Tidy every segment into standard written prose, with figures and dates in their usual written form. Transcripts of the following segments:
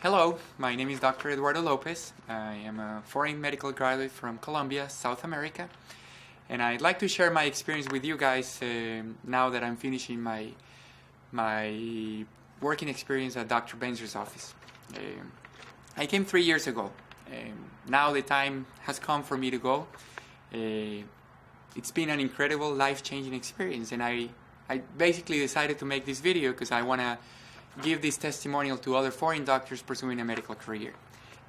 Hello, my name is Dr. Eduardo Lopez. I am a foreign medical graduate from Colombia, South America, and I'd like to share my experience with you guys now that I'm finishing my working experience at Dr. Ben-Zur's office. I came 3 years ago. Now the time has come for me to go. It's been an incredible, life-changing experience, and I basically decided to make this video because I want to give this testimonial to other foreign doctors pursuing a medical career.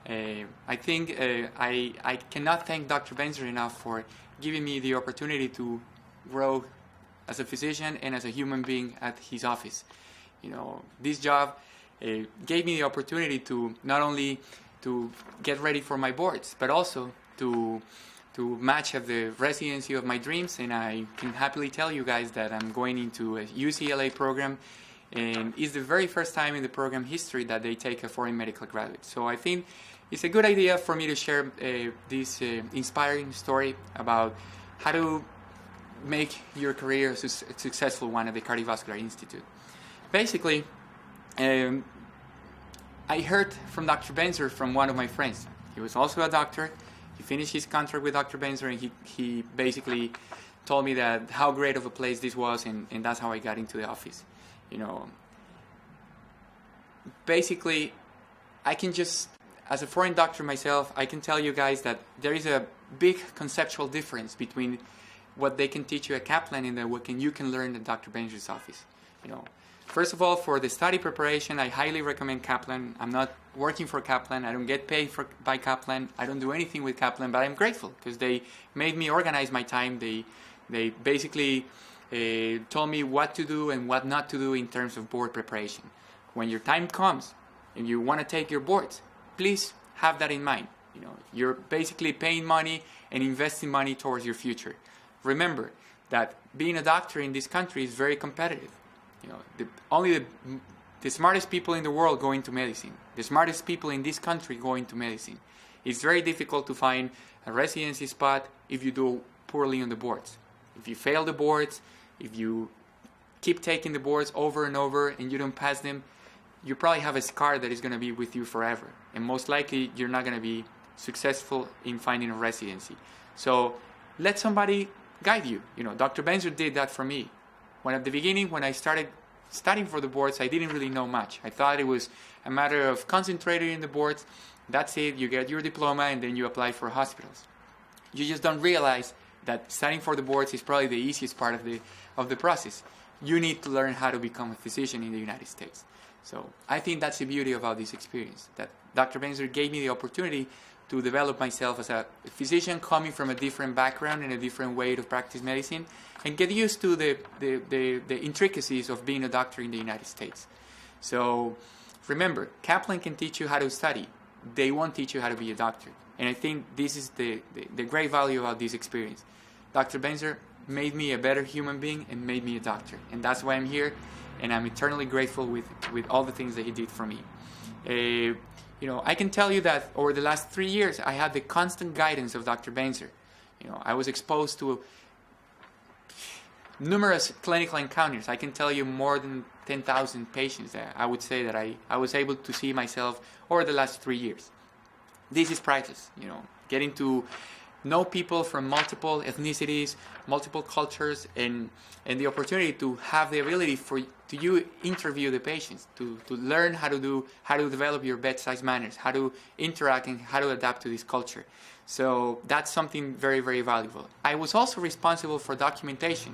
I think I cannot thank Dr. Ben-Zur enough for giving me the opportunity to grow as a physician and as a human being at his office. You know, this job gave me the opportunity to not only to get ready for my boards, but also to match at the residency of my dreams, and I can happily tell you guys that I'm going into a UCLA program, and it's the very first time in the program history that they take a foreign medical graduate. So I think it's a good idea for me to share this inspiring story about how to make your career a successful one at the Cardiovascular Institute. Basically, I heard from Dr. Ben-Zur from one of my friends. He was also a doctor. He finished his contract with Dr. Ben-Zur, and he basically told me that how great of a place this was, and that's how I got into the office. You know, basically, I can just, as a foreign doctor myself, I can tell you guys that there is a big conceptual difference between what they can teach you at Kaplan and what you can learn at Dr. Ben-Zur's office. You know, first of all, for the study preparation, I highly recommend Kaplan. I'm not working for Kaplan. I don't get paid by Kaplan. I don't do anything with Kaplan, but I'm grateful because they made me organize my time. They basically told me what to do and what not to do in terms of board preparation. When your time comes and you want to take your boards, please have that in mind. You know, you're basically paying money and investing money towards your future. Remember that being a doctor in this country is very competitive. You know, only the smartest people in the world go into medicine. The smartest people in this country go into medicine. It's very difficult to find a residency spot if you do poorly on the boards. If you fail the boards, if you keep taking the boards over and over and you don't pass them, you probably have a scar that is going to be with you forever. And most likely, you're not going to be successful in finding a residency. So let somebody guide you. You know, Dr. Ben-Zur did that for me. At the beginning, when I started studying for the boards, I didn't really know much. I thought it was a matter of concentrating in the boards. That's it. You get your diploma and then you apply for hospitals. You just don't realize that studying for the boards is probably the easiest part of the process. You need to learn how to become a physician in the United States. So I think that's the beauty about this experience, that Dr. Ben-Zur gave me the opportunity to develop myself as a physician coming from a different background and a different way to practice medicine, and get used to the intricacies of being a doctor in the United States. So remember, Kaplan can teach you how to study. They won't teach you how to be a doctor. And I think this is the great value about this experience. Dr. Ben-Zur made me a better human being and made me a doctor. And that's why I'm here, and I'm eternally grateful with all the things that he did for me. You know, I can tell you that over the last 3 years, I had the constant guidance of Dr. Ben-Zur. You know, I was exposed to numerous clinical encounters. I can tell you more than 10,000 patients that I would say that I was able to see myself over the last 3 years. This is priceless, you know, getting to know people from multiple ethnicities, multiple cultures, and the opportunity to have the ability to you interview the patients, to learn how to develop your bedside manners, how to interact and how to adapt to this culture. So that's something very, very valuable. I was also responsible for documentation.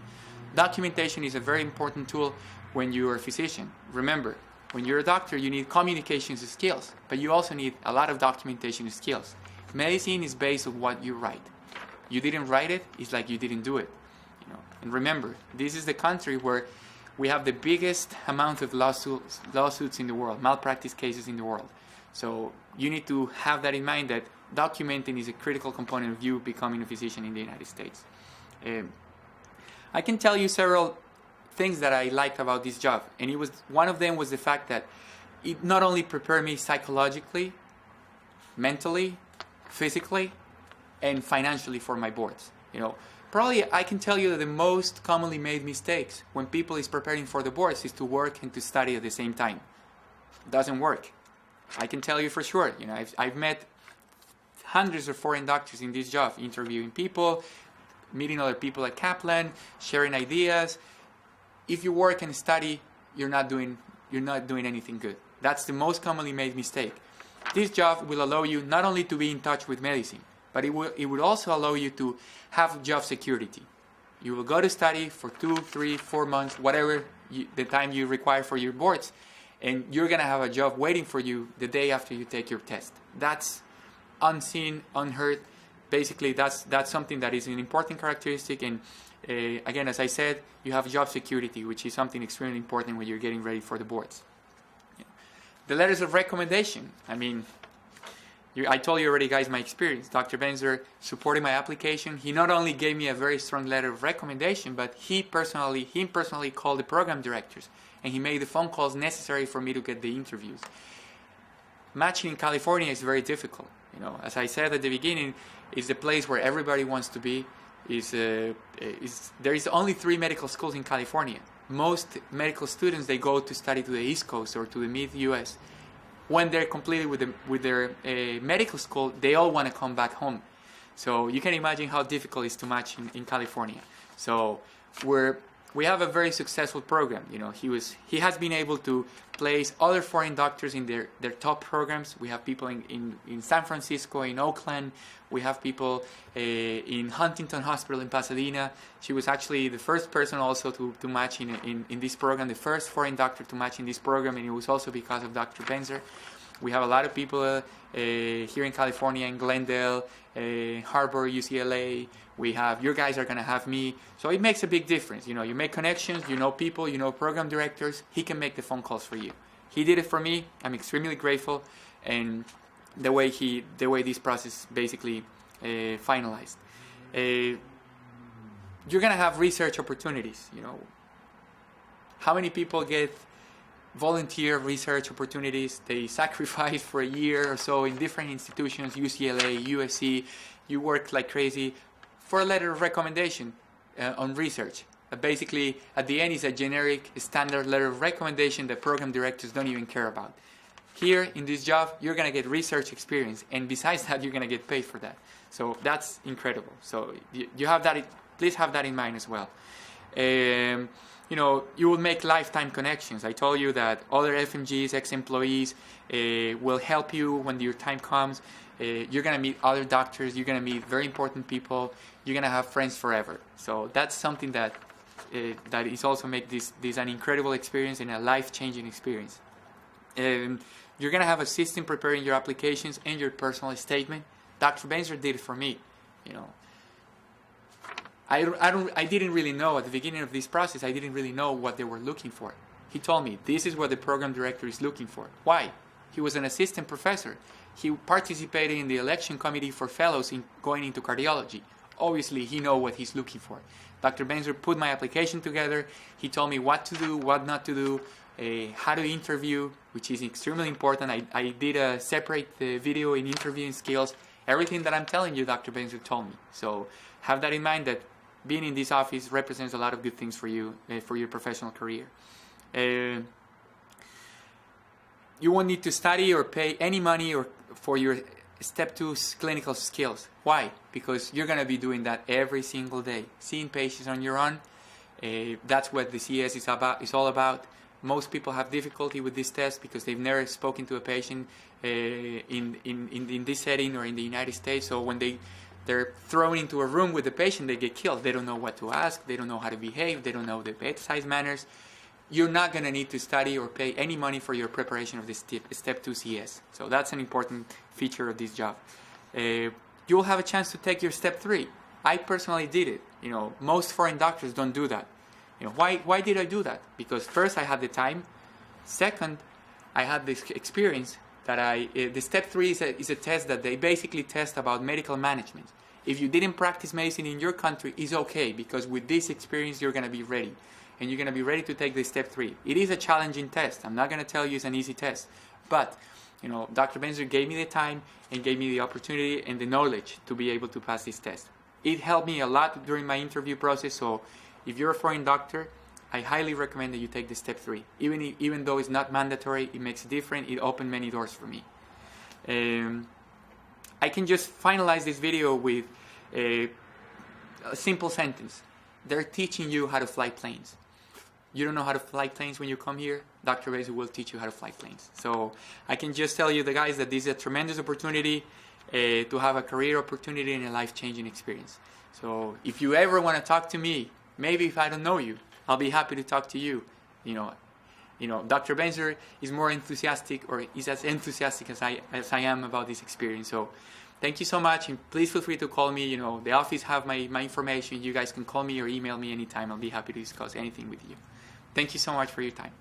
Documentation is a very important tool when you're a physician. Remember, when you're a doctor, you need communications skills, but you also need a lot of documentation skills. Medicine is based on what you write. You didn't write it, it's like you didn't do it. You know? And remember, this is the country where we have the biggest amount of lawsuits in the world, malpractice cases in the world. So you need to have that in mind, that documenting is a critical component of you becoming a physician in the United States. I can tell you several things that I liked about this job, and one of them was the fact that it not only prepared me psychologically, mentally, physically, and financially for my boards. You know, probably I can tell you that the most commonly made mistakes when people is preparing for the boards is to work and to study at the same time. It doesn't work. I can tell you for sure. I've met hundreds of foreign doctors in this job, interviewing people, meeting other people at Kaplan, sharing ideas. If you work and study, you're not doing anything good. That's the most commonly made mistake. This job will allow you not only to be in touch with medicine, but it will also allow you to have job security. You will go to study for 2, 3, 4 months, whatever the time you require for your boards, and you're going to have a job waiting for you the day after you take your test. That's unseen, unheard. Basically, that's something that is an important characteristic. And again, as I said, you have job security, which is something extremely important when you're getting ready for the boards. The letters of recommendation. I mean, I told you already, guys, my experience. Dr. Ben-Zur supported my application. He not only gave me a very strong letter of recommendation, but he personally called the program directors, and he made the phone calls necessary for me to get the interviews. Matching in California is very difficult. As I said at the beginning, it's the place where everybody wants to be. There is only 3 medical schools in California. Most medical students, they go to study to the East Coast or to the mid-U.S. When they're completed with their medical school, they all want to come back home. So you can imagine how difficult it is to match in California. So we have a very successful program. He has been able to place other foreign doctors in their top programs. We have people in San Francisco, in Oakland. We have people in Huntington Hospital in Pasadena. She was actually the first person also to match in this program, the first foreign doctor to match in this program, and it was also because of Dr. Ben-Zur. We have a lot of people here in California, in Glendale, Harvard, UCLA. Your guys are going to have me. So it makes a big difference. You make connections, people, program directors. He can make the phone calls for you. He did it for me. I'm extremely grateful. And the way this process basically finalized. You're going to have research opportunities. How many people get volunteer research opportunities? They sacrifice for a year or so in different institutions, UCLA, USC. You work like crazy for a letter of recommendation on research. Basically, at the end is a generic, standard letter of recommendation that program directors don't even care about. Here, in this job, you're going to get research experience, and besides that, you're going to get paid for that. So that's incredible. So you have that. Please have that in mind as well. You will make lifetime connections. I told you that other FMGs, ex-employees, will help you when your time comes. You're going to meet other doctors. You're going to meet very important people. You're going to have friends forever. So that's something that is also make this an incredible experience and a life-changing experience. You're going to have a system preparing your applications and your personal statement. Dr. Ben-Zur did it for me. I didn't really know at the beginning of this process. I didn't really know what they were looking for. He told me, this is what the program director is looking for. Why? He was an assistant professor. He participated in the election committee for fellows in going into cardiology. Obviously, he knows what he's looking for. Dr. Ben-Zur put my application together. He told me what to do, what not to do, how to interview, which is extremely important. I did a separate video in interviewing skills. Everything that I'm telling you, Dr. Ben-Zur told me. So have that in mind, that being in this office represents a lot of good things for you, for your professional career. You won't need to study or pay any money for your Step 2 clinical skills. Why? Because you're going to be doing that every single day, seeing patients on your own. That's what the CS is all about. Most people have difficulty with this test because they've never spoken to a patient in this setting or in the United States. So when they're thrown into a room with the patient, they get killed. They don't know what to ask. They don't know how to behave. They don't know the bedside manners. You're not going to need to study or pay any money for your preparation of this Step 2 CS. So that's an important feature of this job. You'll have a chance to take your Step 3. I personally did it. Most foreign doctors don't do that. Why did I do that? Because first, I had the time. Second, I had this experience that the Step 3 is a test that they basically test about medical management. If you didn't practice medicine in your country, it's okay, because with this experience, you're going to be ready. And you're going to be ready to take the Step 3. It is a challenging test. I'm not going to tell you it's an easy test. But, Dr. Ben-Zur gave me the time and gave me the opportunity and the knowledge to be able to pass this test. It helped me a lot during my interview process. So if you're a foreign doctor, I highly recommend that you take the step 3. Even though it's not mandatory, it makes a difference. It opened many doors for me. I can just finalize this video with a simple sentence. They're teaching you how to fly planes. You don't know how to fly planes when you come here, Dr. Ben-Zur will teach you how to fly planes. So I can just tell you, the guys, that this is a tremendous opportunity to have a career opportunity and a life-changing experience. So if you ever want to talk to me, maybe if I don't know you, I'll be happy to talk to you. Dr. Ben-Zur is more enthusiastic, or is as enthusiastic as I am about this experience. So thank you so much, and please feel free to call me. The office have my information. You guys can call me or email me anytime. I'll be happy to discuss anything with you. Thank you so much for your time.